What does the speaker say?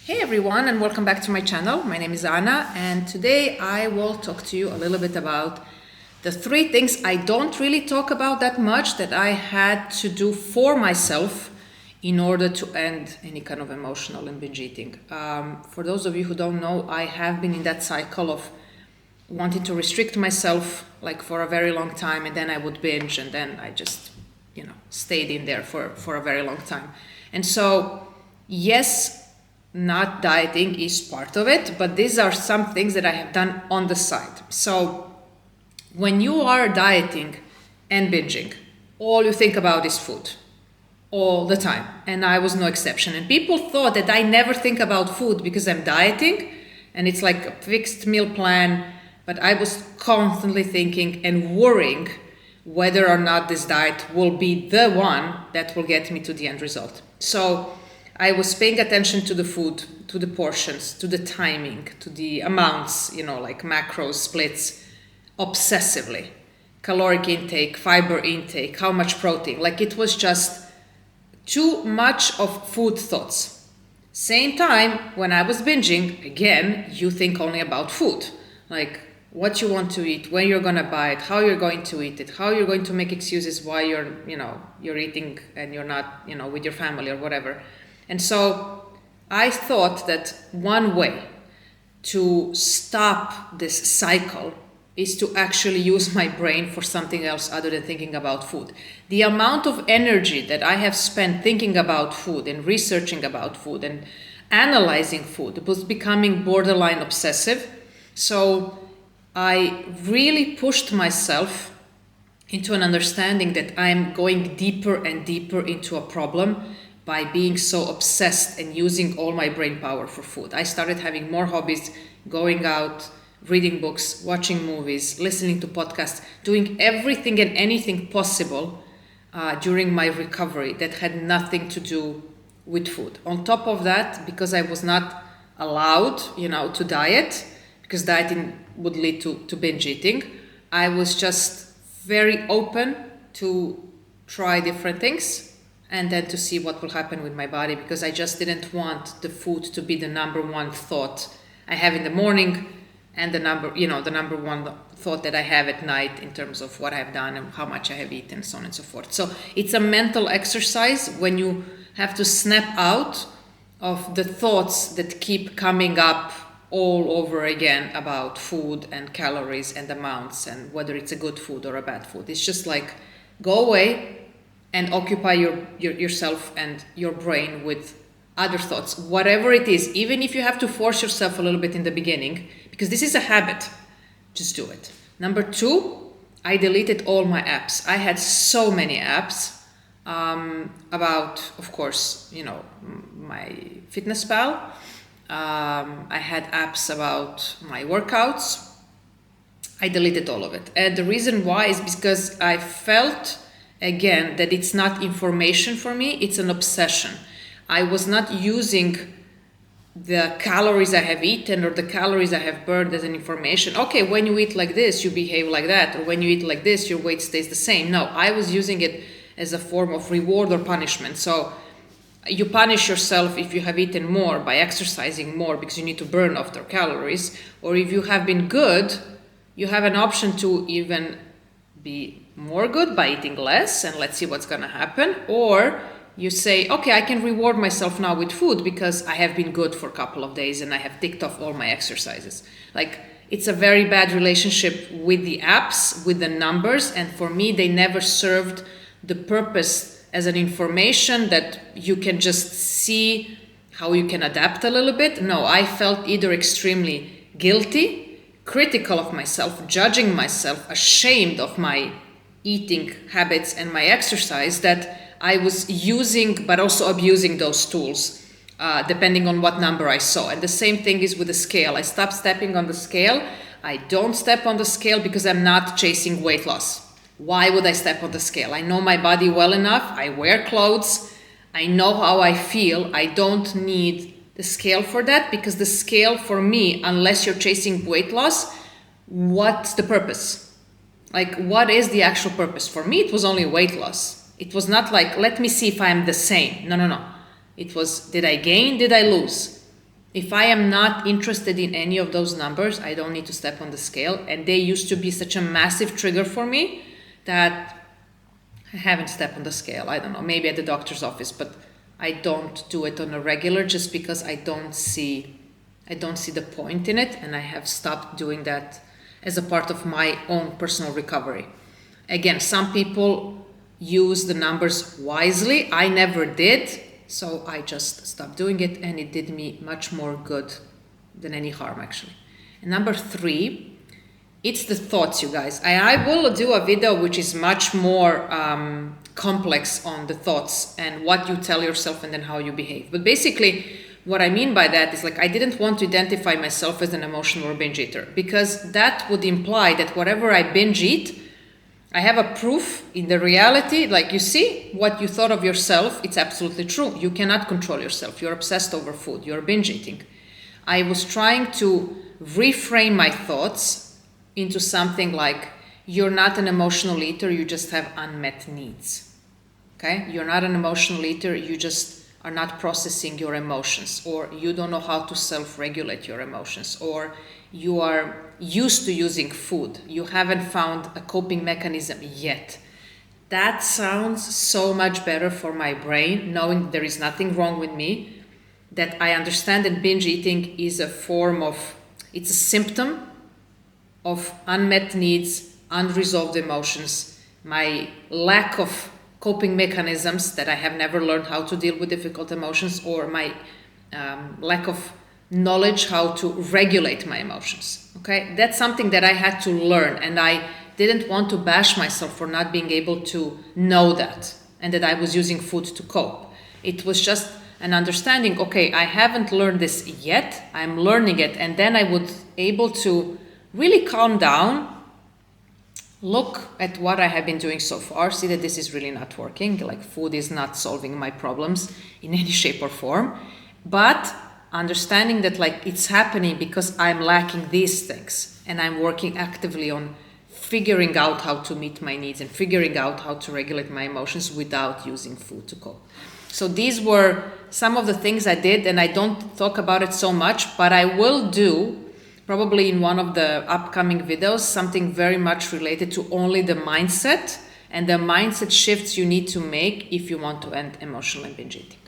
Hey everyone, and welcome back to my channel. My name is Anna, and today I will talk to you a little bit about the 3 things I don't really talk about that much that I had to do for myself in order to end any kind of emotional and binge eating. For those of you who don't know, I have been in that cycle of wanting to restrict myself like for a very long time, and then I would binge, and then I just, stayed in there for a very long time. And so, yes, not dieting is part of it, but these are some things that I have done on the side. So when you are dieting and binging, all you think about is food all the time, and I was no exception. And people thought that I never think about food because I'm dieting and it's like a fixed meal plan, but I was constantly thinking and worrying whether or not this diet will be the one that will get me to the end result. So I was paying attention to the food, to the portions, to the timing, to the amounts, like macros, splits, obsessively. Caloric intake, fiber intake, how much protein. Like it was just too much of food thoughts. Same time, when I was binging, again, you think only about food. Like what you want to eat, when you're going to buy it, how you're going to eat it, how you're going to make excuses why you're eating and you're not, with your family or whatever. And so I thought that one way to stop this cycle is to actually use my brain for something else other than thinking about food. The amount of energy that I have spent thinking about food and researching about food and analyzing food was becoming borderline obsessive. So I really pushed myself into an understanding that I'm going deeper and deeper into a problem by being so obsessed and using all my brain power for food. I started having more hobbies, going out, reading books, watching movies, listening to podcasts, doing everything and anything possible during my recovery that had nothing to do with food. On top of that, because I was not allowed, to diet, because dieting would lead to binge eating, I was just very open to try different things and then to see what will happen with my body, because I just didn't want the food to be the number one thought I have in the morning and the number one thought that I have at night in terms of what I've done and how much I have eaten and so on and so forth. So it's a mental exercise when you have to snap out of the thoughts that keep coming up all over again about food and calories and amounts and whether it's a good food or a bad food. It's just like go away and occupy yourself and your brain with other thoughts, whatever it is, even if you have to force yourself a little bit in the beginning, because this is a habit, just do it. Number 2, I deleted all my apps. I had so many apps about, of course, my fitness pal. I had apps about my workouts. I deleted all of it. And the reason why is because I felt, again, that it's not information for me, it's an obsession. I was not using the calories I have eaten or the calories I have burned as an information. Okay, when you eat like this, you behave like that. Or when you eat like this, your weight stays the same. No, I was using it as a form of reward or punishment. So you punish yourself if you have eaten more by exercising more because you need to burn off their calories. Or if you have been good, you have an option to even be more good by eating less and let's see what's going to happen. Or you say, okay, I can reward myself now with food because I have been good for a couple of days and I have ticked off all my exercises. Like, it's a very bad relationship with the apps, with the numbers, and for me, they never served the purpose as an information that you can just see how you can adapt a little bit. No, I felt either extremely guilty, critical of myself, judging myself, ashamed of my eating habits and my exercise, that I was using but also abusing those tools depending on what number I saw. And the same thing is with the scale. I stopped stepping on the scale. I don't step on the scale because I'm not chasing weight loss. Why would I step on the scale? I know my body well enough. I wear clothes. I know how I feel. I don't need the scale for that, because the scale for me, unless you're chasing weight loss, what's the purpose? Like, what is the actual purpose? For me, it was only weight loss. It was not like, let me see if I'm the same. No. It was, did I gain? Did I lose? If I am not interested in any of those numbers, I don't need to step on the scale. And they used to be such a massive trigger for me that I haven't stepped on the scale. I don't know, maybe at the doctor's office, but I don't do it on a regular just because I don't see the point in it, and I have stopped doing that as a part of my own personal recovery. Again, some people use the numbers wisely. I never did, so I just stopped doing it, and it did me much more good than any harm, actually. And number 3, it's the thoughts, you guys. I will do a video which is much more complex on the thoughts and what you tell yourself and then how you behave. But basically, what I mean by that is, like, I didn't want to identify myself as an emotional or binge eater, because that would imply that whatever I binge eat, I have a proof in the reality. Like, you see, what you thought of yourself, it's absolutely true. You cannot control yourself. You're obsessed over food. You're binge eating. I was trying to reframe my thoughts into something like, you're not an emotional eater, you just have unmet needs. Okay? You're not an emotional eater, you just are not processing your emotions, or you don't know how to self-regulate your emotions, or you are used to using food. You haven't found a coping mechanism yet. That sounds so much better for my brain, knowing there is nothing wrong with me, that I understand that binge eating is it's a symptom of unmet needs, unresolved emotions, my lack of coping mechanisms, that I have never learned how to deal with difficult emotions, or my lack of knowledge how to regulate my emotions. Okay, that's something that I had to learn, and I didn't want to bash myself for not being able to know that, and that I was using food to cope. It was just an understanding, okay, I haven't learned this yet, I'm learning it, and then I would able to really calm down, look at what I have been doing so far, see that this is really not working, like food is not solving my problems in any shape or form, but understanding that, like, it's happening because I'm lacking these things, and I'm working actively on figuring out how to meet my needs and figuring out how to regulate my emotions without using food to cope. So these were some of the things I did, and I don't talk about it so much, but I will do probably in one of the upcoming videos, something very much related to only the mindset and the mindset shifts you need to make if you want to end emotional and binge eating.